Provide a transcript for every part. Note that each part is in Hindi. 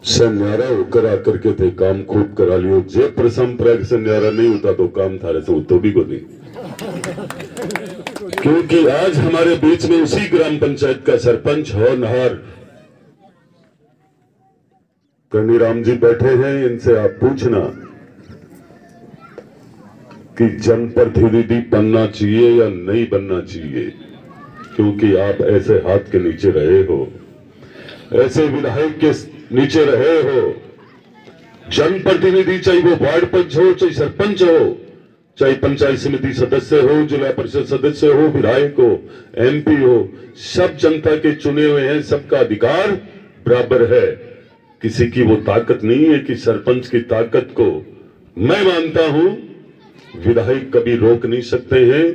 संन्यारा होकर आकर के थे काम खूब करा लियो। जे परसंप्राग संन्यारा नहीं होता तो काम थारे से तो भी को नहीं। क्योंकि आज हमारे बीच में उसी ग्राम पंचायत का सरपंच होनहार कन्नीराम जी बैठे हैं। इनसे आप पूछना कि जनप्रतिनिधि बनना चाहिए या नहीं बनना चाहिए, क्योंकि आप ऐसे हाथ के नीचे रहे हो, ऐसे विधायक के नीचे रहे हो। जनप्रतिनिधि चाहे वो वार्ड पंच हो, चाहे सरपंच हो, चाहे पंचायत समिति सदस्य हो, जिला परिषद सदस्य हो, विधायक हो, एमपी हो, सब जनता के चुने हुए हैं। सबका अधिकार बराबर है। किसी की वो ताकत नहीं है कि सरपंच की ताकत को मैं मानता हूं विधायक कभी रोक नहीं सकते हैं।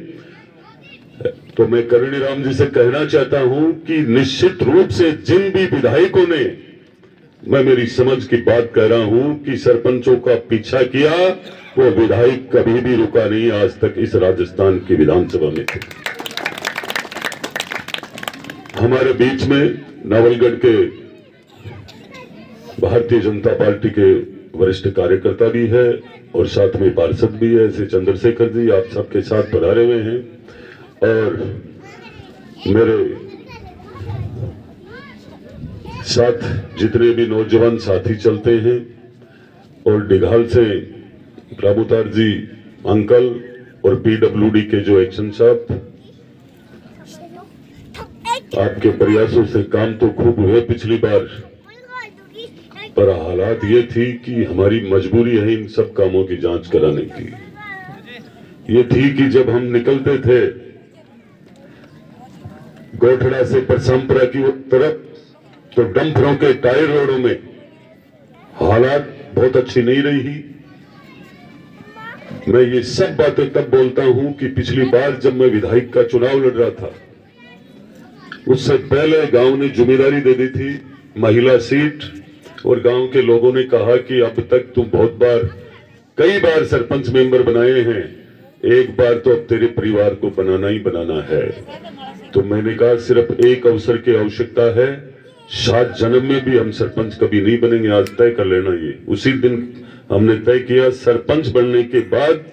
तो मैं कन्नीराम जी से कहना चाहता हूं कि निश्चित रूप से जिन भी विधायकों ने, मैं मेरी समझ की बात कह रहा हूं, कि सरपंचों का पीछा किया, वो विधायक कभी भी रुका नहीं आज तक इस राजस्थान की विधानसभा में। हमारे बीच में नावलगढ़ के भारतीय जनता पार्टी के वरिष्ठ कार्यकर्ता भी है और साथ में पार्षद भी है, श्री चंद्रशेखर जी, आप सबके साथ पधारे हुए हैं। और मेरे साथ जितने भी नौजवान साथी चलते हैं, और डिघाल से प्रभुतार जी अंकल और पीडब्ल्यूडी के जो एक्शन साहब, आपके प्रयासों से काम तो खूब हुए पिछली बार, पर हालात ये थी कि हमारी मजबूरी है इन सब कामों की जांच कराने की। ये थी कि जब हम निकलते थे गोठड़ा से परसंपरा की तरफ, तो डंपरों के टायर रोडों में हालात बहुत अच्छी नहीं रही। मैं ये सब बातें तब बोलता हूं कि पिछली बार जब मैं विधायक का चुनाव लड़ रहा था, उससे पहले गांव ने जिम्मेदारी दे दी थी महिला सीट, और गांव के लोगों ने कहा कि अब तक तू बहुत बार, कई बार सरपंच मेंबर बनाए हैं, एक बार तो अब तेरे परिवार को बनाना ही बनाना है। तो मैंने कहा सिर्फ एक अवसर की आवश्यकता है, 7 जन्म में भी हम सरपंच कभी नहीं बनेंगे, आज तय कर लेना। ये उसी दिन हमने तय किया। सरपंच बनने के बाद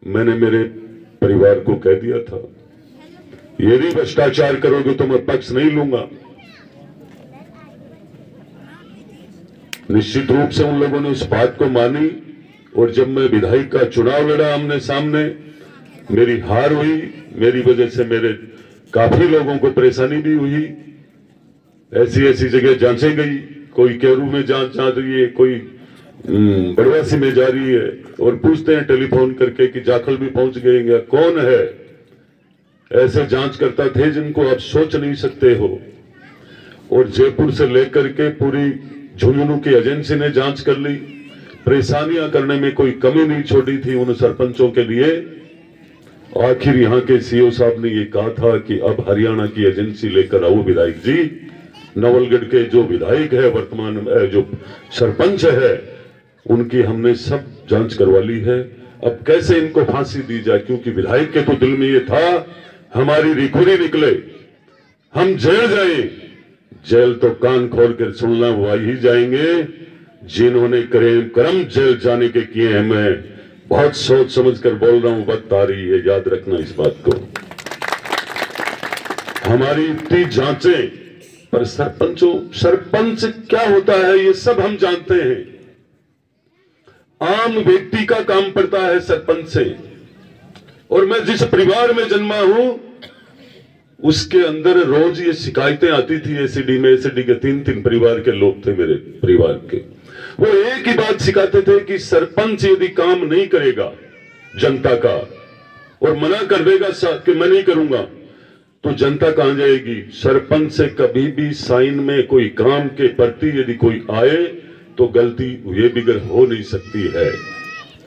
मैंने मेरे परिवार को कह दिया था, यदि भ्रष्टाचार करोगे तो मैं पक्ष नहीं लूंगा। निश्चित रूप से उन लोगों ने उस बात को मानी, और जब मैं विधायक का चुनाव लड़ा आमने सामने, मेरी हार हुई। मेरी वजह से मेरे काफी लोगों को परेशानी भी हुई। ऐसी ऐसी जगह जांचें गई, कोई केरू में जांच जा रही है, कोई बड़वासी में जा रही है, और पूछते हैं टेलीफोन करके कि जाखल भी पहुंच गए, कौन है। ऐसे जांच करता थे जिनको आप सोच नहीं सकते हो। और जयपुर से लेकर के पूरी झुंझुनू की एजेंसी ने जांच कर ली। परेशानियां करने में कोई कमी नहीं छोड़ी थी उन सरपंचों के लिए। आखिर यहाँ के सीओ साहब ने ये कहा था कि अब हरियाणा की एजेंसी लेकर आओ विधायक जी। नवलगढ़ के जो विधायक है, वर्तमान जो सरपंच है, उनकी हमने सब जांच करवा ली है। अब कैसे इनको फांसी दी जाए, क्योंकि विधायक के तो दिल में ये था हमारी रिखुरी निकले, हम जेल जाए। जेल तो कान खोल कर सुनना, वो आ ही जाएंगे जिन्होंने कर्म जेल जाने के किए हैं। मैं बहुत सोच समझ कर बोल रहा हूं, वक्त आ रही है, याद रखना इस बात को। हमारी इतनी जांचें, पर सरपंच क्या होता है ये सब हम जानते हैं। आम व्यक्ति का काम पड़ता है सरपंच से। और मैं जिस परिवार में जन्मा हूं, उसके अंदर रोज ये शिकायतें आती थी। एसीडी में, एसीडी के 3 परिवार के लोग थे मेरे परिवार के। वो एक ही बात सिखाते थे कि सरपंच यदि काम नहीं करेगा जनता का, और मना कर देगा कि मैं नहीं करूंगा, तो जनता कहां जाएगी। सरपंच से कभी भी साइन में कोई काम के प्रति यदि कोई आए तो गलती ये बिगड़ हो नहीं सकती है।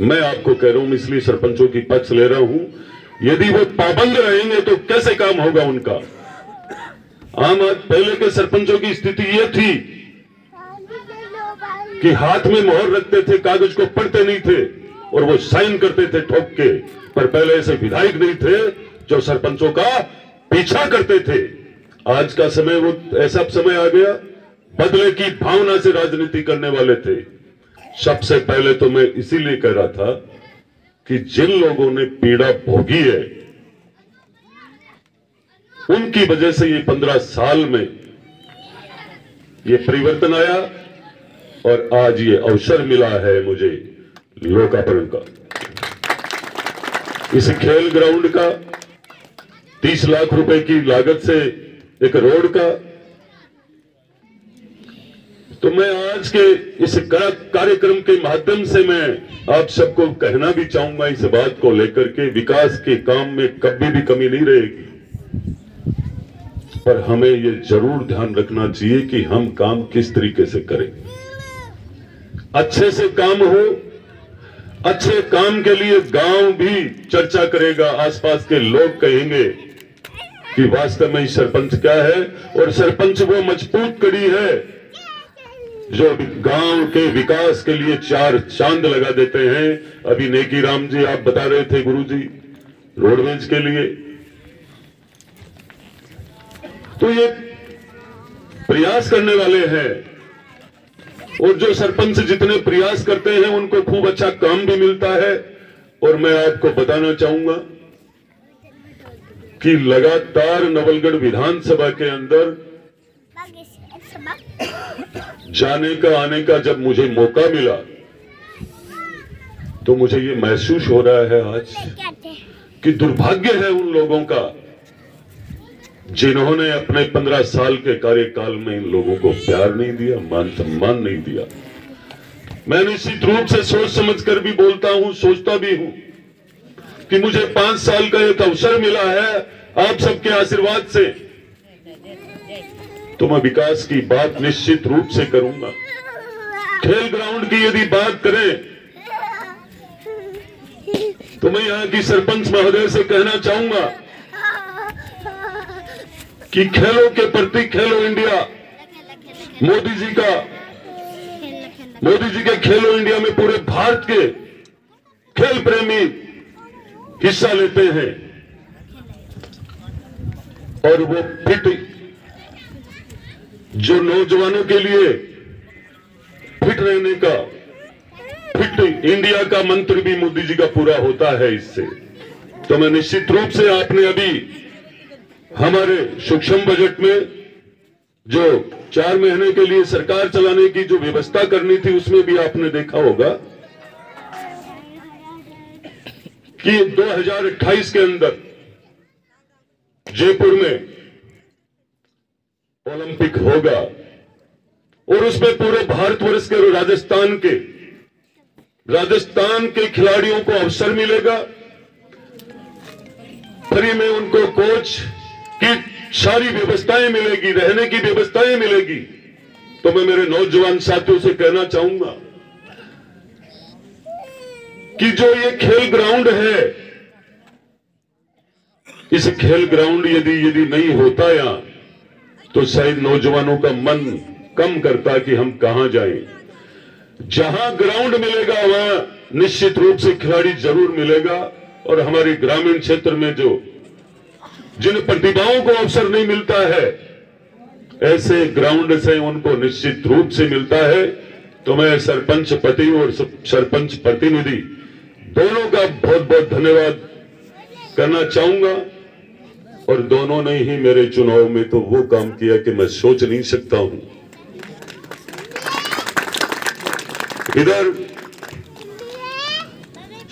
मैं आपको कह रहा हूं, इसलिए सरपंचों की पक्ष ले रहा हूं। यदि वो पाबंद रहेंगे तो कैसे काम होगा उनका। पहले के सरपंचों की स्थिति ये थी कि हाथ में मोहर रखते थे, कागज को पढ़ते नहीं थे, और वो साइन करते थे ठोक के। पर पहले ऐसे विधायक नहीं थे जो सरपंचों का पीछा करते थे। आज का समय वो ऐसा समय आ गया बदले की भावना से राजनीति करने वाले थे। सबसे पहले तो मैं इसीलिए कह रहा था कि जिन लोगों ने पीड़ा भोगी है उनकी वजह से ये 15 साल में ये परिवर्तन आया और आज ये अवसर मिला है मुझे लोकार्पण का, इस खेल ग्राउंड का, 30 लाख रुपए की लागत से एक रोड का। तो मैं आज के इस कार्यक्रम के माध्यम से मैं आप सबको कहना भी चाहूंगा इस बात को लेकर के, विकास के काम में कभी भी कमी नहीं रहेगी, पर हमें ये जरूर ध्यान रखना चाहिए कि हम काम किस तरीके से करें। अच्छे से काम हो, अच्छे काम के लिए गांव भी चर्चा करेगा, आसपास के लोग कहेंगे कि वास्तव में सरपंच क्या है, और सरपंच वो मजबूत कड़ी है जो गांव के विकास के लिए 4 चांद लगा देते हैं। अभी नेकी राम जी आप बता रहे थे गुरुजी रोडवेज के लिए, तो ये प्रयास करने वाले हैं, और जो सरपंच जितने प्रयास करते हैं उनको खूब अच्छा काम भी मिलता है। और मैं आपको बताना चाहूंगा कि लगातार नवलगढ़ विधानसभा के अंदर जाने का आने का जब मुझे मौका मिला तो मुझे ये महसूस हो रहा है आज कि दुर्भाग्य है उन लोगों का जिन्होंने अपने 15 साल के कार्यकाल में इन लोगों को प्यार नहीं दिया, मान सम्मान नहीं दिया। मैं निश्चित रूप से सोच समझकर भी बोलता हूं, सोचता भी हूं कि मुझे 5 साल का एक अवसर मिला है आप सबके आशीर्वाद से, तो मैं विकास की बात निश्चित रूप से करूंगा। खेल ग्राउंड की यदि बात करें तो मैं यहां की सरपंच महोदय से कहना चाहूंगा कि खेलों के प्रति खेलो इंडिया, मोदी जी के खेलो इंडिया में पूरे भारत के खेल प्रेमी हिस्सा लेते हैं, और वो फिट जो नौजवानों के लिए फिट रहने का, फिट इंडिया का मंत्र भी मोदी जी का पूरा होता है इससे। तो मैं निश्चित रूप से, आपने अभी हमारे सूक्ष्म बजट में जो 4 महीने के लिए सरकार चलाने की जो व्यवस्था करनी थी उसमें भी आपने देखा होगा कि 2028 के अंदर जयपुर में ओलंपिक होगा, और उसमें पूरे भारतवर्ष के राजस्थान के खिलाड़ियों को अवसर मिलेगा। फ्री में उनको कोच की सारी व्यवस्थाएं मिलेगी, रहने की व्यवस्थाएं मिलेगी। तो मैं मेरे नौजवान साथियों से कहना चाहूंगा कि जो ये खेल ग्राउंड है, इस खेल ग्राउंड यदि नहीं होता यहां तो शायद नौजवानों का मन कम करता कि हम कहां जाएं। जहां ग्राउंड मिलेगा वहां निश्चित रूप से खिलाड़ी जरूर मिलेगा, और हमारे ग्रामीण क्षेत्र में जिन प्रतिभाओं को अवसर नहीं मिलता है ऐसे ग्राउंड से उनको निश्चित रूप से मिलता है। तो मैं सरपंच पति और सरपंच प्रतिनिधि दोनों का बहुत बहुत धन्यवाद करना चाहूंगा, और दोनों ने ही मेरे चुनाव में तो वो काम किया कि मैं सोच नहीं सकता हूं। इधर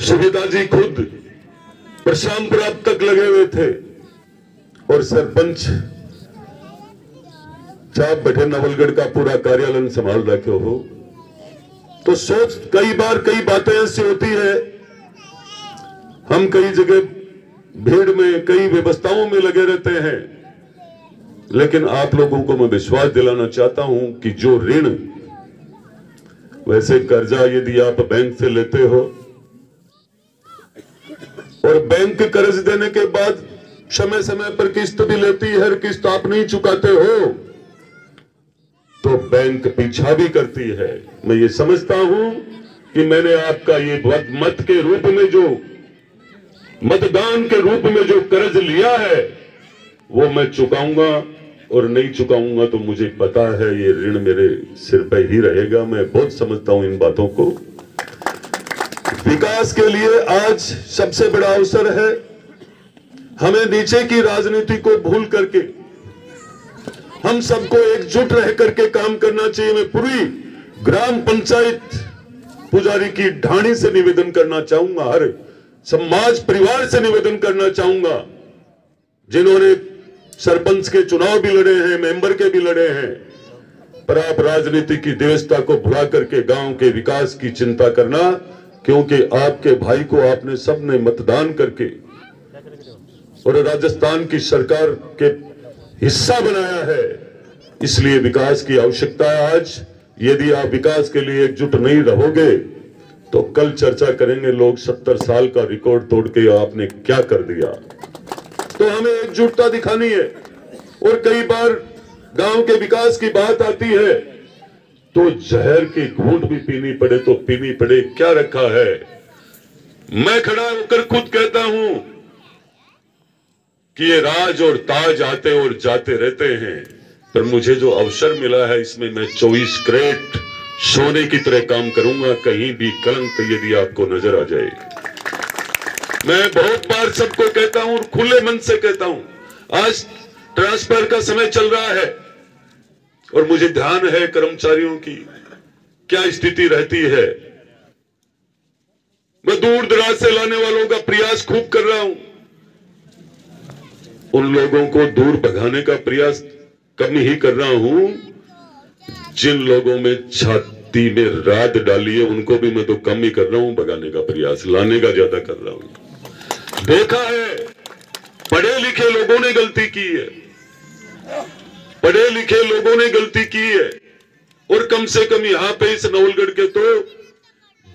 सुविधा जी खुद प्रशामपुर अब तक लगे हुए थे, और सरपंच साहब बैठे नवलगढ़ का पूरा कार्यालय संभाल रखे हो। तो सोच कई बार कई बातें ऐसी होती है, हम कई जगह भीड़ में कई व्यवस्थाओं में लगे रहते हैं, लेकिन आप लोगों को मैं विश्वास दिलाना चाहता हूं कि जो ऋण, वैसे कर्जा यदि आप बैंक से लेते हो और बैंक कर्ज देने के बाद समय समय पर किस्त भी लेती है, हर किस्त आप नहीं चुकाते हो तो बैंक पीछा भी करती है। मैं ये समझता हूं कि मैंने आपका ये मत के रूप में जो मतदान के रूप में जो कर्ज लिया है वो मैं चुकाऊंगा, और नहीं चुकाऊंगा तो मुझे पता है ये ऋण मेरे सिर पे ही रहेगा। मैं बहुत समझता हूं इन बातों को। विकास के लिए आज सबसे बड़ा अवसर है। हमें नीचे की राजनीति को भूल करके हम सबको एकजुट रह करके काम करना चाहिए। मैं पूरी ग्राम पंचायत पुजारी की ढाणी से निवेदन करना चाहूंगा, हर समाज परिवार से निवेदन करना चाहूंगा, जिन्होंने सरपंच के चुनाव भी लड़े हैं, मेंबर के भी लड़े हैं, पर आप राजनीति की व्यवस्था को भुला करके गांव के विकास की चिंता करना, क्योंकि आपके भाई को आपने सबने मतदान करके और राजस्थान की सरकार के हिस्सा बनाया है, इसलिए विकास की आवश्यकता है आज। यदि आप विकास के लिए एकजुट नहीं रहोगे तो कल चर्चा करेंगे लोग 70 साल का रिकॉर्ड तोड़ के आपने क्या कर दिया। तो हमें एकजुटता दिखानी है। और कई बार गांव के विकास की बात आती है तो जहर की घूंट भी पीनी पड़े तो पीनी पड़े, क्या रखा है। मैं खड़ा होकर खुद कहता हूं कि ये राज और ताज आते और जाते रहते हैं, पर मुझे जो अवसर मिला है इसमें मैं 24 कैरेट सोने की तरह काम करूंगा। कहीं भी कलंक यदि आपको नजर आ जाए, मैं बहुत बार सबको कहता हूं और खुले मन से कहता हूं, आज ट्रांसफर का समय चल रहा है और मुझे ध्यान है कर्मचारियों की क्या स्थिति रहती है। मैं दूर दराज से लाने वालों का प्रयास खूब कर रहा हूं। उन लोगों को दूर भगाने का प्रयास कम ही कर रहा हूं। जिन लोगों में छाती में रात डाली है उनको भी मैं तो कम ही कर रहा हूं, भगाने का प्रयास, लाने का ज्यादा कर रहा हूं। देखा है पढ़े लिखे लोगों ने गलती की है, पढ़े लिखे लोगों ने गलती की है। और कम से कम यहां पे इस नवलगढ़ के तो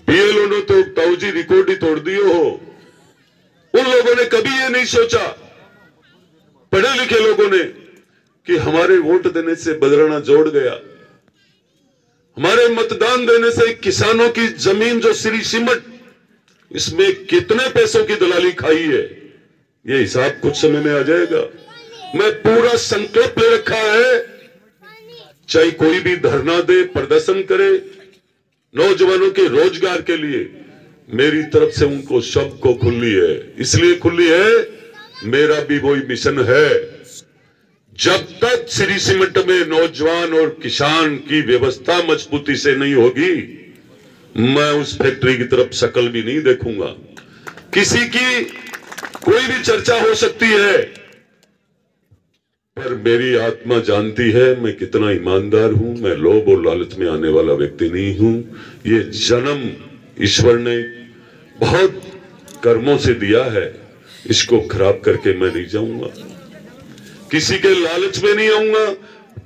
बीएलओ ने तो ताऊजी रिकॉर्ड ही तोड़ दिए हो। उन लोगों ने कभी ये नहीं सोचा, पढ़े लिखे लोगों ने, कि हमारे वोट देने से बदराना जोड़ गया, हमारे मतदान देने से किसानों की जमीन जो श्री सिमट, इसमें कितने पैसों की दलाली खाई है, ये हिसाब कुछ समय में आ जाएगा। मैं पूरा संकल्प ले रखा है, चाहे कोई भी धरना दे, प्रदर्शन करे, नौजवानों के रोजगार के लिए मेरी तरफ से उनको सबको खुली है। इसलिए खुली है, मेरा भी वही मिशन है। जब तक श्री सीमेंट में नौजवान और किसान की व्यवस्था मजबूती से नहीं होगी, मैं उस फैक्ट्री की तरफ शक्ल भी नहीं देखूंगा। किसी की कोई भी चर्चा हो सकती है, पर मेरी आत्मा जानती है मैं कितना ईमानदार हूं। मैं लोभ और लालच में आने वाला व्यक्ति नहीं हूं। ये जन्म ईश्वर ने बहुत कर्मों से दिया है, इसको खराब करके मैं नहीं जाऊंगा, किसी के लालच में नहीं आऊंगा।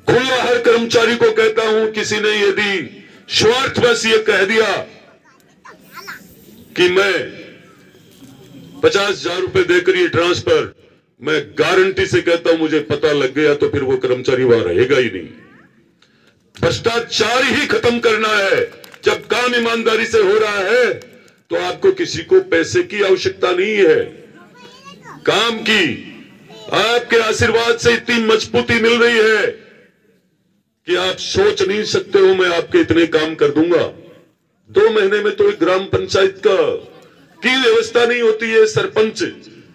खुला हर कर्मचारी को कहता हूं, किसी ने यदि स्वार्थवश ये कह दिया कि मैं 50,000 रुपए देकर ये ट्रांसफर, मैं गारंटी से कहता हूं मुझे पता लग गया तो फिर वो कर्मचारी वहां रहेगा ही नहीं। भ्रष्टाचार ही खत्म करना है। जब काम ईमानदारी से हो रहा है तो आपको किसी को पैसे की आवश्यकता नहीं है, काम की। आपके आशीर्वाद से इतनी मजबूती मिल रही है कि आप सोच नहीं सकते हो मैं आपके इतने काम कर दूंगा। 2 महीने में तो एक ग्राम पंचायत की व्यवस्था नहीं होती है। सरपंच,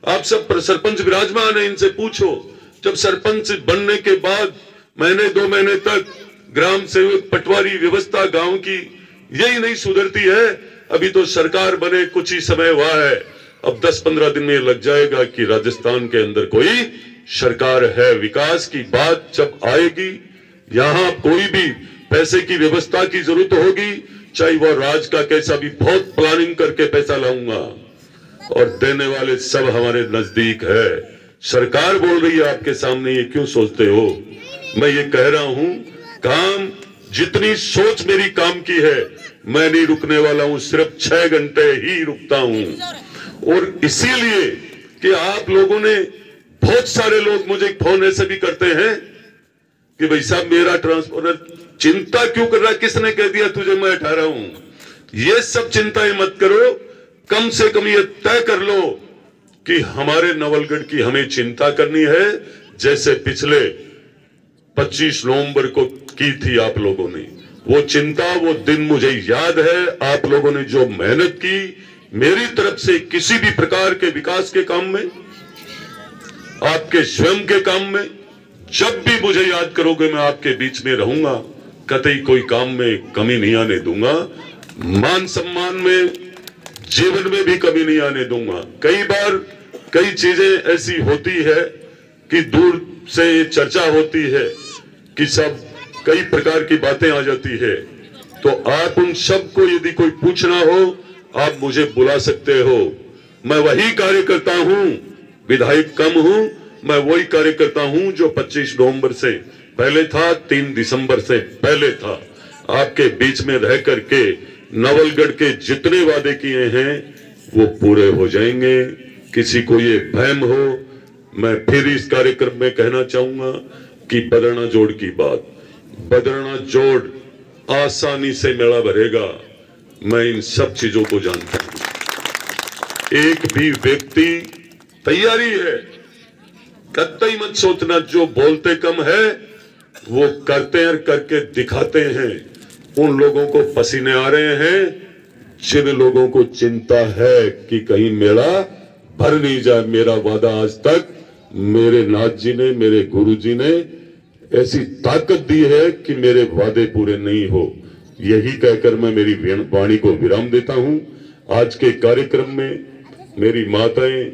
आप सब सरपंच विराजमान है, इनसे पूछो। जब सरपंच बनने के बाद महीने 2 महीने तक ग्राम सेवक पटवारी व्यवस्था गांव की यही नहीं सुधरती है। अभी तो सरकार बने कुछ ही समय हुआ है, अब 10-15 दिन में लग जाएगा कि राजस्थान के अंदर कोई सरकार है। विकास की बात जब आएगी, यहां कोई भी पैसे की व्यवस्था की जरूरत होगी, चाहे वह राज का कैसा भी, बहुत प्लानिंग करके पैसा लाऊंगा। और देने वाले सब हमारे नजदीक है। सरकार बोल रही है आपके सामने, ये क्यों सोचते हो? मैं ये कह रहा हूं, काम जितनी सोच मेरी काम की है, मैं नहीं रुकने वाला हूं, सिर्फ 6 घंटे ही रुकता हूं। और इसीलिए कि आप लोगों ने, बहुत सारे लोग मुझे फोन ऐसे भी करते हैं कि भाई साहब मेरा ट्रांसफर, चिंता क्यों कर रहा है, किसने कह दिया तुझे मैं हटा रहा हूं? ये सब चिंताएं मत करो, कम से कम ये तय कर लो कि हमारे नवलगढ़ की हमें चिंता करनी है। जैसे पिछले 25 नवंबर को की थी आप लोगों ने। वो चिंता, वो दिन मुझे याद है। आप लोगों ने जो मेहनत की मेरी तरफ से किसी भी प्रकार के विकास के काम में, आपके स्वयं के काम में, जब भी मुझे याद करोगे मैं आपके बीच में रहूंगा, कतई कोई काम में कमी नहीं आने दूंगा। मान सम्मान में, जीवन में भी कमी नहीं आने दूंगा। कई बार कई चीजें ऐसी होती है कि दूर से चर्चा होती है कि सब कई प्रकार की बातें आ जाती है, तो आप उन सब को यदि कोई पूछना हो आप मुझे बुला सकते हो। मैं वही कार्यकर्ता हूं, विधायक कम हूं, मैं वही कार्यकर्ता हूं जो 25 नवंबर से पहले था, 3 दिसंबर से पहले था। आपके बीच में रह करके नवलगढ़ के जितने वादे किए हैं वो पूरे हो जाएंगे। किसी को ये भ्रम हो, मैं फिर इस कार्यक्रम में कहना चाहूंगा कि बदरना जोड़ की बात, बदरना जोड़ आसानी से मेला भरेगा। मैं इन सब चीजों को जानता हूं। एक भी व्यक्ति तैयारी है, कतई मत सोचना जो बोलते कम है वो करते हैं, करके दिखाते हैं। उन लोगों को पसीने आ रहे हैं जिन लोगों को चिंता है कि कहीं मेला भर नहीं जाए। मेरा वादा आज तक मेरे नाथ जी ने, मेरे गुरु जी ने ऐसी ताकत दी है कि मेरे वादे पूरे नहीं हो। यही कहकर मैं मेरी वाणी को विराम देता हूं। आज के कार्यक्रम में मेरी माताएं